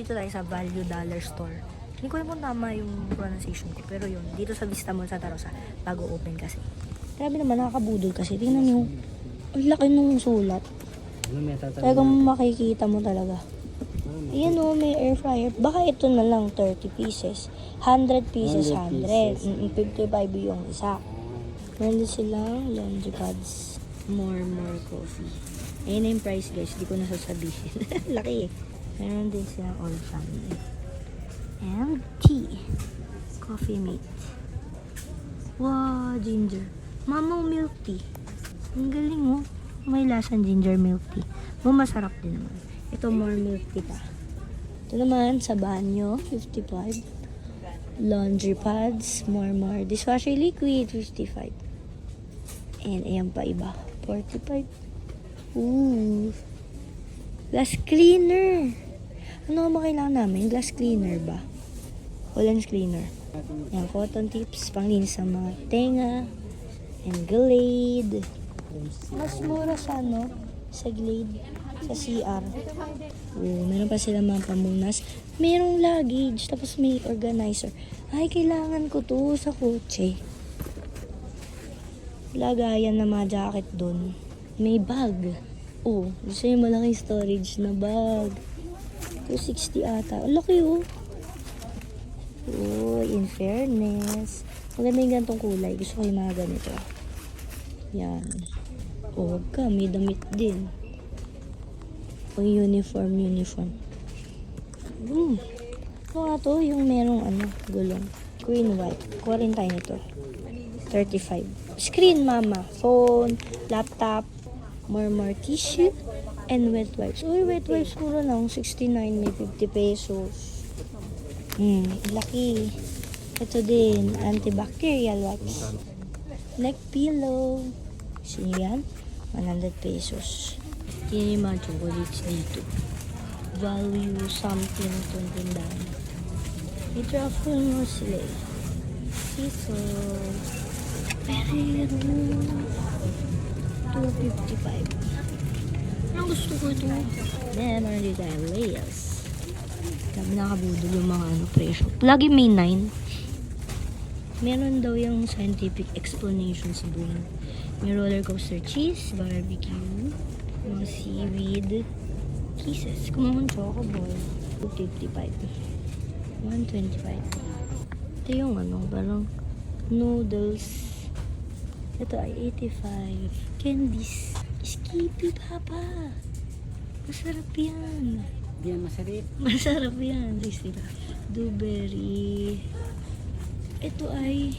nandito tayo sa Value Dollar Store. Hindi ko alam kung tama yung pronunciation ko. Pero yun, dito sa Vista Mall Santa Rosa, bago open kasi. Grabe naman, nakakabudol kasi. Tingnan niyo, ang laki nung sulat. Talagang makikita mo talaga. Ayan o, may air fryer. Baka ito na lang, 30 pieces. 100 pieces, 100. 55 yung isa. Meron din silang laundry pads. More coffee. Ayan na yung price guys, hindi ko nasasabihin. Laki eh. Meron din silang all family. And tea. Coffee mate. Wow, ginger. Mamaw milk tea. Ang galing oh. May lasang ginger milk tea. Masarap din naman. Ito more milk tea pa. Ito naman sa banyo, 55. Laundry pads, more. Dishwasher liquid, 55. And ayan pa iba, 45. Ooh. Glass cleaner. Ano ba kailangan namin? Glass cleaner ba? O lens cleaner. Ayan, cotton tips, panglinis sa mga tenga. And Glade. Mas mura sa ano? Sa Glade. Sa CR. Meron pa sila mga pamunas. Merong luggage. Tapos may organizer. Ay, kailangan ko to sa kotse. Lagayan na mga jacket dun. May bag. Gusto yung malaking storage na bag. 260 ata. Ang laki in fairness. Maganda yung gantong kulay. Gusto ko yung mga ganito. Yan. Wag ka. May damit din. Uniform. Ano nga to? Yung merong gulong. Green white. Kuha rin tayo nito. 35. Screen, mama. Phone, laptop, more tissue, and wet wipes. Wet wipes mura lang. 69, may 50 pesos. Laki. Ito din, antibacterial wipes. Neck pillow. Sino yan? 100 pesos. Yan yung mga chocolates dito. Value something itong tindahan. May truffle mo sila eh. Ito. Pero 255. Ang gusto ko ito. Then, meron dito tayo layers. Dami nakabudol yung mga presyo. Lagi may 9. Meron daw yung scientific explanation sa buhay. May roller coaster cheese, barbecue, mga seaweed, kisses, kumamon chocoboy, 255. 125. Ito yung parang noodles. Ito ay 85. Candies. Skippy, papa. Masarap yan. Yan masarap. Masarap yan. Blueberry. Ito ay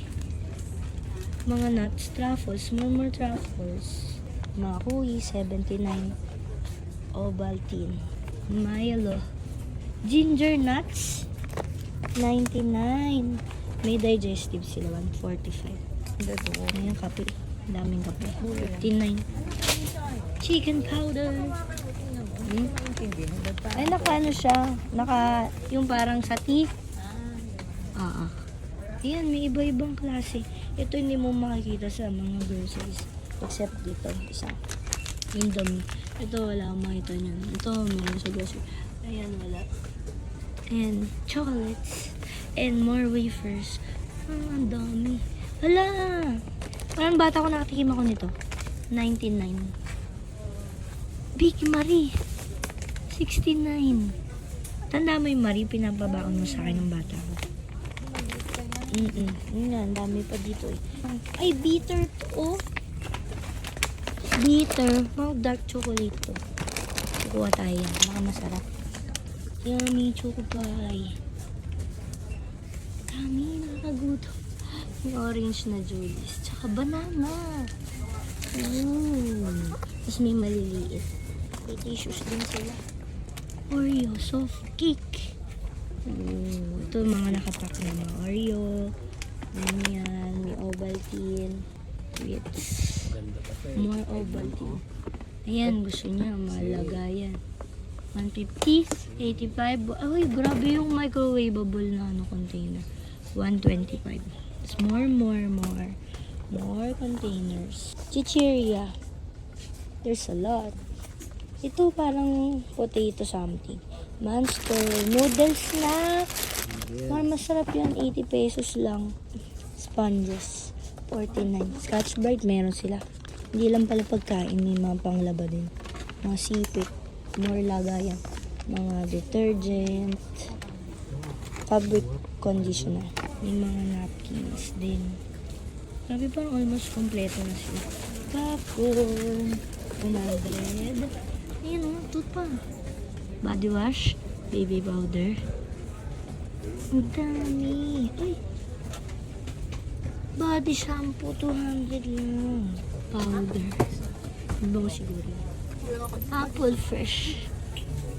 mga nuts, truffles, more truffles. Mga kuy, 79. Ovaltine. Milo. Ginger nuts, 99. May digestive sila, 145. Ito, yung kape. Daming kape. 59. Chicken powder. Ay, naka siya. Yung parang sa tea. Ayan, may iba-ibang klase. Ito hindi mo makikita sa mga groceries. Except dito, isa. Indomie. Ito, wala akong makita niyan. Ito, meron sa grocery. Ayan, wala. And chocolates. And more wafers. Ang dami. Hala! Parang bata ko nakatikim ako nito. 99. Big Marie. 69. Tanda mo yung Marie, pinapabakon mo sa akin ng bata ko. Yan, dami pa dito eh. Ay, bitter to. Bitter. Mga dark chocolate to. Kukuha tayo yan. Baka masarap. Yummy choco pie. Dami, nakakagutom. May orange na Julius. Tsaka banana. Tapos may maliliit. May tissues din sila. Oreo soft cake. Ito mga nakapack na mga Oreo. Ganyan. May Ovaltine. More Ovaltine. Ayan, gusto niya. Malagayan. 150, 85. Ay, grabe yung microwavable na container. 125. It's more containers. Chichirya. There's a lot. Ito parang potato something. Monster noodle snack. Masarap yan. 80 pesos lang. Sponges. 49. Scotch Brite, meron sila. Hindi lang pala pagkain. May mga panglaba din. Mga sipit. More lagayan. Mga detergent. Fabric conditioner. May mga napkins din. Grabe pa, almost kompleto na sila. Popcorn. 100. Ayun o, tooth pa. Body wash. Baby powder. Ang dami. Ay. Body shampoo, 200 lang. Powder. Ano ba siguro? Apple fresh.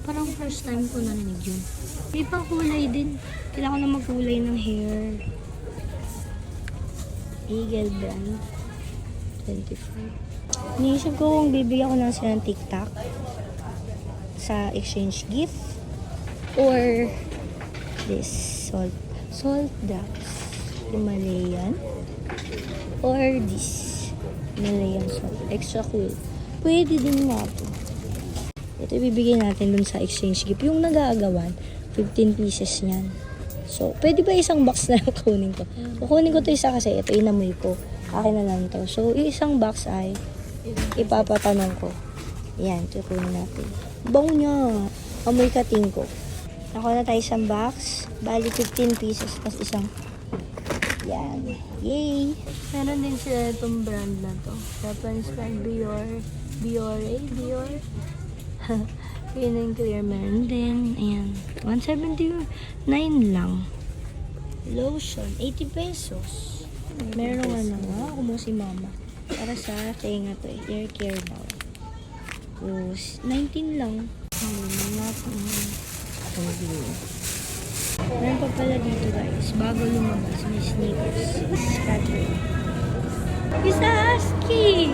Parang first time ko narinig yun. May pang kulay din. Kailangan ko na magkulay ng hair. Eagle brand. 25. Niisip ko kung bibigyan ko lang sila ng TikTok sa exchange gift or this salt drops. Himalayan or this Himalayan salt. Extra cool. Pwede din nga ito. Ito ibibigay natin dun sa exchange gift. Yung nag-aagawan, 15 pieces niyan. So, pwede ba isang box na lang kunin ko? Kukunin ko to isa kasi ito inamoy ko. Akin na lang to. So, yung isang box ay ipapatanong ko. Yan, ito kunin natin. Bang niya. Amoy kating ko. Nakuha na tayo isang box. Bali 15 pieces. Tapos isang yan. Yay! Meron din sila itong brand na to. Japanese brand Biore. Yun yung clear. Meron din. Ayan. 179 lang. Lotion. 80 pesos. Meron nga na nga. Ako mo si mama. Para sa tenga to eh. Hair care daw. Tapos, 19 lang. Meron pa pala dito guys. Bago lumabas. May sneakers. Cadbury. Isa husky!